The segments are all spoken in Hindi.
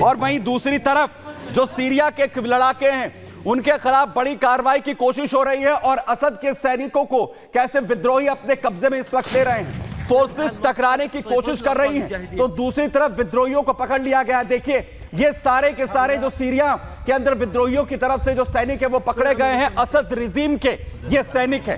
और वहीं दूसरी तरफ जो सीरिया के लड़ाके हैं उनके खिलाफ बड़ी कार्रवाई की कोशिश हो रही है और असद के सैनिकों को कैसे विद्रोही अपने कब्जे में इस वक्त ले रहे हैं। फोर्सेस टकराने की कोशिश कर रही हैं तो दूसरी तरफ विद्रोहियों को पकड़ लिया गया। देखिए ये सारे के सारे जो सीरिया के अंदर विद्रोहियों की तरफ से जो सैनिक है वो पकड़े गए हैं, असद रिजीम के ये सैनिक है।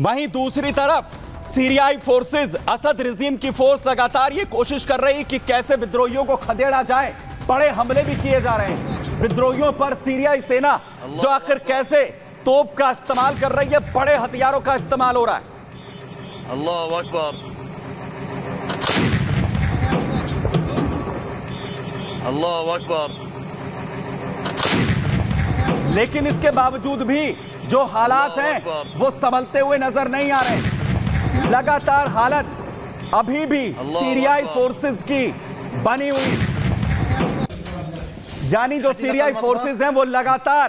वहीं दूसरी तरफ सीरियाई फोर्सेस असद रिजीम की फोर्स लगातार ये कोशिश कर रही है कि कैसे विद्रोहियों को खदेड़ा जाए। बड़े हमले भी किए जा रहे हैं विद्रोहियों पर। सीरियाई सेना जो आखिर कैसे तोप का इस्तेमाल कर रही है, बड़े हथियारों का इस्तेमाल हो रहा है। अल्लाह अकबर, अल्लाह अकबर। लेकिन इसके बावजूद भी जो हालात हैं वो संभलते हुए नजर नहीं आ रहे। लगातार हालत अभी भी सीरियाई फोर्सेस की बनी हुई, यानी जो सीरियाई फोर्सेस हैं वो लगातार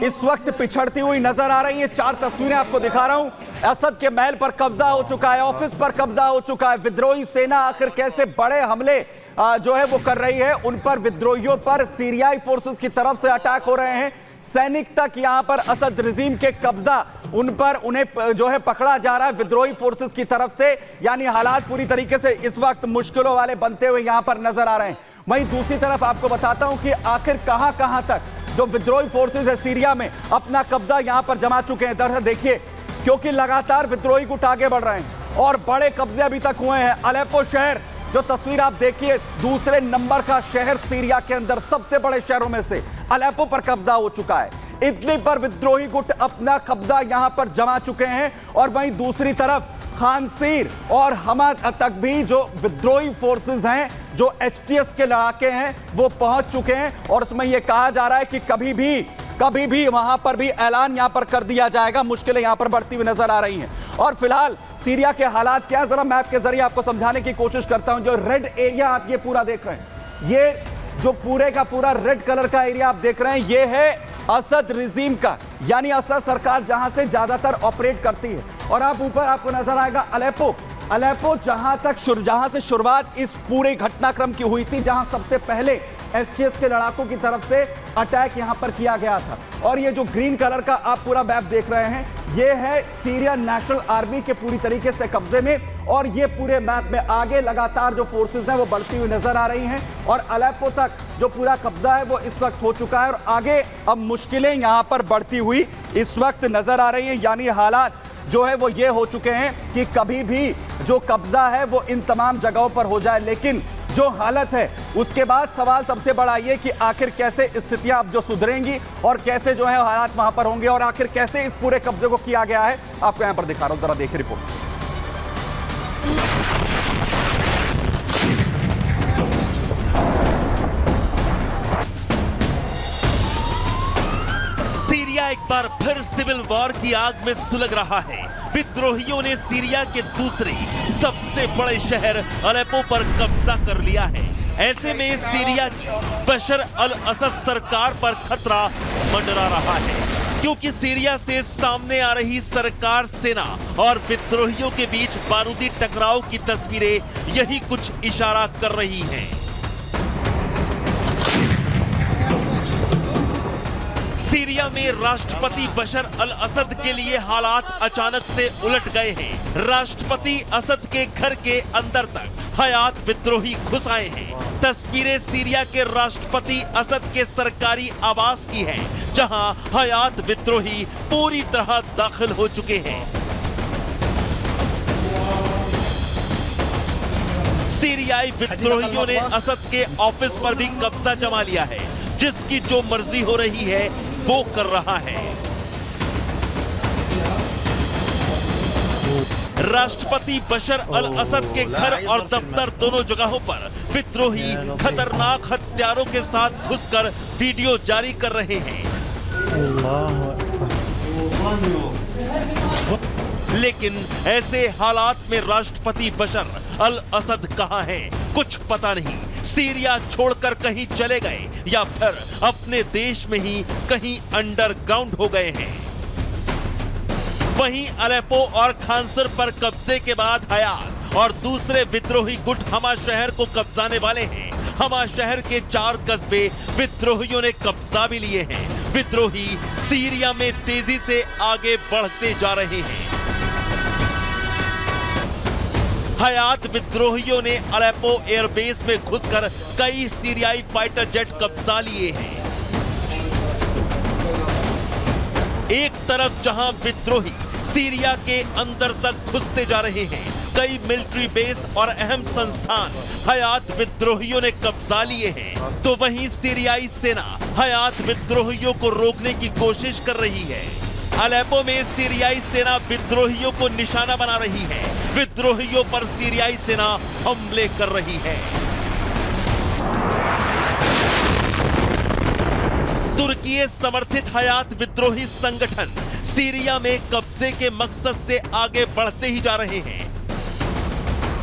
इस वक्त पिछड़ती हुई नजर आ रही है। 4 तस्वीरें आपको दिखा रहा हूं। असद के महल पर कब्जा हो चुका है, ऑफिस पर कब्जा हो चुका है। विद्रोही सेना आखिर कैसे बड़े हमले जो है वो कर रही है, उन पर विद्रोहियों पर सीरियाई फोर्सेस की तरफ से अटैक हो रहे हैं। सैनिक तक यहां पर असद रिजीम के कब्जा उन पर उन्हें जो है पकड़ा जा रहा है विद्रोही फोर्सेस की तरफ से। यानी हालात पूरी तरीके से इस वक्त मुश्किलों वाले बनते हुए यहां पर नजर आ रहे हैं। वहीं दूसरी तरफ आपको बताता हूं कि आखिर कहां तक जो विद्रोही फोर्सेस है सीरिया में अपना कब्जा यहां पर जमा चुके हैं। दरअसल देखिए, क्योंकि लगातार विद्रोही गुट आगे बढ़ रहे हैं और बड़े कब्जे अभी तक हुए हैं। अलेप्पो शहर जो तस्वीर आप देखिए, दूसरे नंबर का शहर सीरिया के अंदर सबसे बड़े शहरों में से अलेप्पो पर कब्जा हो चुका है। इदलिब पर विद्रोही गुट अपना कब्जा यहां पर जमा चुके हैं और वहीं दूसरी तरफ खानसीर और हमा तक भी जो विद्रोही फोर्सेस हैं, जो एचटीएस के लड़ाके हैं, वो पहुंच चुके हैं। और उसमें यह कहा जा रहा है कि कभी भी वहां पर भी ऐलान यहां पर कर दिया जाएगा। मुश्किलें यहां पर बढ़ती हुई नजर आ रही हैं। और फिलहाल सीरिया के हालात क्या है, जरा मैप के जरिए आपको समझाने की कोशिश करता हूं। जो रेड एरिया आप ये पूरा देख रहे हैं, ये जो पूरे का पूरा रेड कलर का एरिया आप देख रहे हैं, ये है असद रिजीम का, यानी असद सरकार जहां से ज्यादातर ऑपरेट करती है। और आप ऊपर आपको नजर आएगा अलेप्पो जहां से शुरुआत इस पूरे घटनाक्रम की हुई थी, जहां सबसे पहले एचटीएस के लड़ाकों की तरफ से अटैक यहां पर किया गया था। और ये जो ग्रीन कलर का आप पूरा मैप देख रहे हैं, ये है सीरियन नेशनल आर्मी के पूरी तरीके से कब्जे में। और ये पूरे मैप में आगे लगातार जो फोर्सेस हैं वो बढ़ती हुई नजर आ रही हैं और अलेप्पो तक जो पूरा कब्जा है वो इस वक्त हो चुका है और आगे अब मुश्किलें यहां पर बढ़ती हुई इस वक्त नजर आ रही हैं। यानी हालात जो है वो ये हो चुके हैं कि कभी भी जो कब्जा है वो इन तमाम जगहों पर हो जाए। लेकिन जो हालत है उसके बाद सवाल सबसे बड़ा ये कि आखिर कैसे स्थितियां अब जो सुधरेंगी और कैसे जो है हालात वहां पर होंगे और आखिर कैसे इस पूरे कब्जे को किया गया है, आपको यहां पर दिखा रहा हूं, जरा देखिए रिपोर्ट। सीरिया एक बार फिर सिविल वॉर की आग में सुलग रहा है। विद्रोहियों ने सीरिया के दूसरे सबसे बड़े शहर अलेप्पो पर कब्जा कर लिया है। ऐसे में सीरिया की बशर अल असद सरकार पर खतरा मंडरा रहा है, क्योंकि सीरिया से सामने आ रही सरकार सेना और विद्रोहियों के बीच बारूदी टकराव की तस्वीरें यही कुछ इशारा कर रही हैं। सीरिया में राष्ट्रपति बशर अल असद के लिए हालात अचानक से उलट गए हैं। राष्ट्रपति असद के घर के अंदर तक हयात विद्रोही घुस आए हैं। तस्वीरें सीरिया के राष्ट्रपति असद के सरकारी आवास की हैं, जहां हयात विद्रोही पूरी तरह दाखिल हो चुके हैं। सीरियाई विद्रोहियों ने असद के ऑफिस पर भी कब्जा जमा लिया है। जिसकी जो मर्जी हो रही है वो कर रहा है। राष्ट्रपति बशर अल असद के घर और दफ्तर दोनों जगहों पर विद्रोही खतरनाक हथियारों के साथ घुसकर वीडियो जारी कर रहे हैं। लेकिन ऐसे हालात में राष्ट्रपति बशर अल असद कहां है, कुछ पता नहीं। सीरिया छोड़कर कहीं चले गए या फिर अपने देश में ही कहीं अंडरग्राउंड हो गए हैं। वहीं अलेप्पो और खांसर पर कब्जे के बाद हयात और दूसरे विद्रोही गुट हमा शहर को कब्जाने वाले हैं। हमा शहर के 4 कस्बे विद्रोहियों ने कब्जा भी लिए हैं। विद्रोही सीरिया में तेजी से आगे बढ़ते जा रहे हैं। हयात विद्रोहियों ने अलेप्पो एयरबेस में घुसकर कई सीरियाई फाइटर जेट कब्जा लिए हैं। एक तरफ जहां विद्रोही सीरिया के अंदर तक घुसते जा रहे हैं, कई मिलिट्री बेस और अहम संस्थान हयात विद्रोहियों ने कब्जा लिए हैं, तो वहीं सीरियाई सेना हयात विद्रोहियों को रोकने की कोशिश कर रही है। अलेप्पो में सीरियाई सेना विद्रोहियों को निशाना बना रही है। विद्रोहियों पर सीरियाई सेना हमले कर रही है। तुर्की समर्थित हयात विद्रोही संगठन सीरिया में कब्जे के मकसद से आगे बढ़ते ही जा रहे हैं।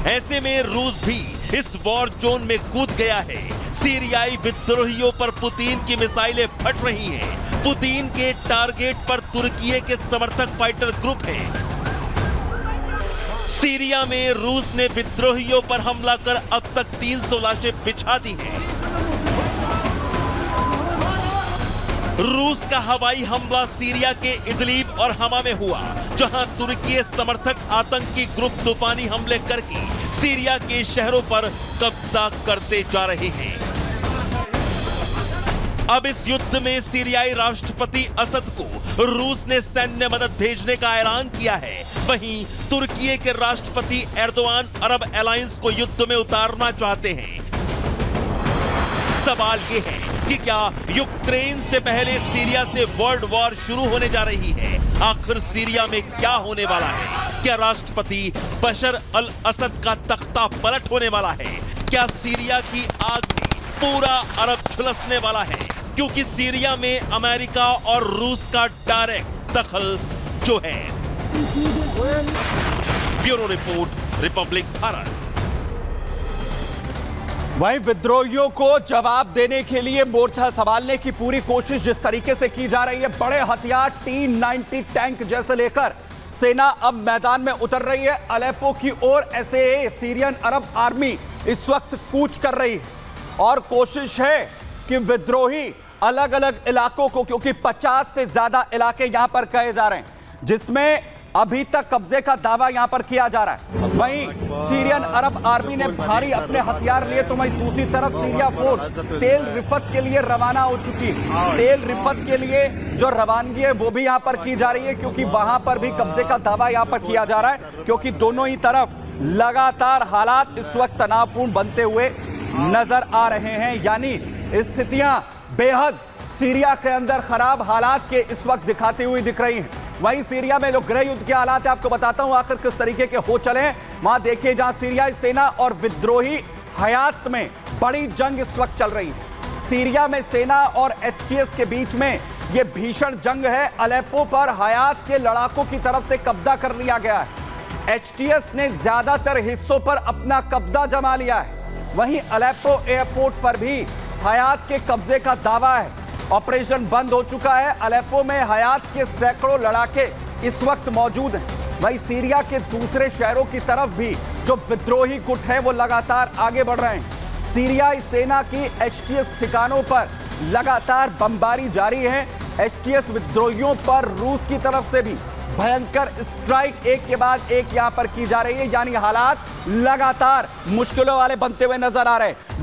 ऐसे में रूस भी इस वॉर जोन में कूद गया है। सीरियाई विद्रोहियों पर पुतिन की मिसाइलें फट रही हैं। पुतिन के टारगेट पर तुर्की के समर्थक फाइटर ग्रुप हैं। सीरिया में रूस ने विद्रोहियों पर हमला कर अब तक 300 लाशें बिछा दी हैं। रूस का हवाई हमला सीरिया के इदलिब और हमा में हुआ, जहां तुर्की समर्थक आतंकी ग्रुप तूफानी हमले करके सीरिया के शहरों पर कब्जा करते जा रहे हैं। अब इस युद्ध में सीरियाई राष्ट्रपति असद को रूस ने सैन्य मदद भेजने का ऐलान किया है। वहीं तुर्की के राष्ट्रपति एर्दोआन अरब अलायंस को युद्ध में उतारना चाहते हैं। सवाल ये है कि क्या यूक्रेन से पहले सीरिया से वर्ल्ड वॉर शुरू होने जा रही है? आखिर सीरिया में क्या होने वाला है? क्या राष्ट्रपति बशर अल असद का तख्ता पलट होने वाला है? क्या सीरिया की आग में पूरा अरब झुलसने वाला है? क्योंकि सीरिया में अमेरिका और रूस का डायरेक्ट दखल जो है। Bureau report, Republic Bharat. वहीं विद्रोहियों को जवाब देने के लिए मोर्चा संभालने की पूरी कोशिश जिस तरीके से की जा रही है, बड़े हथियार T-90 टैंक जैसे लेकर सेना अब मैदान में उतर रही है। अलेप्पो की ओर SAA सीरियन अरब आर्मी इस वक्त कूच कर रही है और कोशिश है कि विद्रोही अलग अलग इलाकों को, क्योंकि 50 से ज्यादा इलाके यहां पर कहे जा रहे हैं जिसमें अभी तक कब्जे का दावा यहां पर किया जा रहा है। वहीं सीरियन अरब आर्मी ने भारी अपने हथियार लिए, तो वहीं दूसरी तरफ सीरिया फोर्स तेल रिफत के लिए रवाना हो चुकी है। तेल रिफत के लिए जो रवानगी है वो भी यहां पर की जा रही है, क्योंकि वहां पर भी कब्जे का दावा यहां पर किया जा रहा है, क्योंकि दोनों ही तरफ लगातार हालात इस वक्त तनावपूर्ण बनते हुए नजर आ रहे हैं। यानी स्थितियां बेहद सीरिया के अंदर खराब हालात के इस वक्त दिखाती हुई दिख रही हैं। वहीं सीरिया में जो गृह युद्ध के हालात है, आपको बताता हूं आखिर किस तरीके के हो चले हैं। वहां देखिए जहां सीरियाई सेना और विद्रोही हयात में बड़ी जंग इस वक्त चल रही है। सीरिया में सेना और HTS के बीच में यह भीषण जंग है। अलेप्पो पर हयात के लड़ाकों की तरफ से कब्जा कर लिया गया है। HTS ने ज्यादातर हिस्सों पर अपना कब्जा जमा लिया है। वहीं अलेप्पो एयरपोर्ट पर भी हयात के कब्जे का दावा है। ऑपरेशन बंद हो चुका है। अलेप्पो में हयात के सैकड़ों लड़ाके इस वक्त मौजूद हैं। वहीं सीरिया के दूसरे शहरों की तरफ भी जो विद्रोही गुट हैं वो लगातार आगे बढ़ रहे हैं। सीरियाई सेना की HTS ठिकानों पर लगातार बमबारी जारी है। HTS विद्रोहियों पर रूस की तरफ से भी भयंकर स्ट्राइक एक के बाद एक यहां पर की जा रही है। यानी हालात लगातार मुश्किलों वाले बनते हुए नजर आ रहे हैं।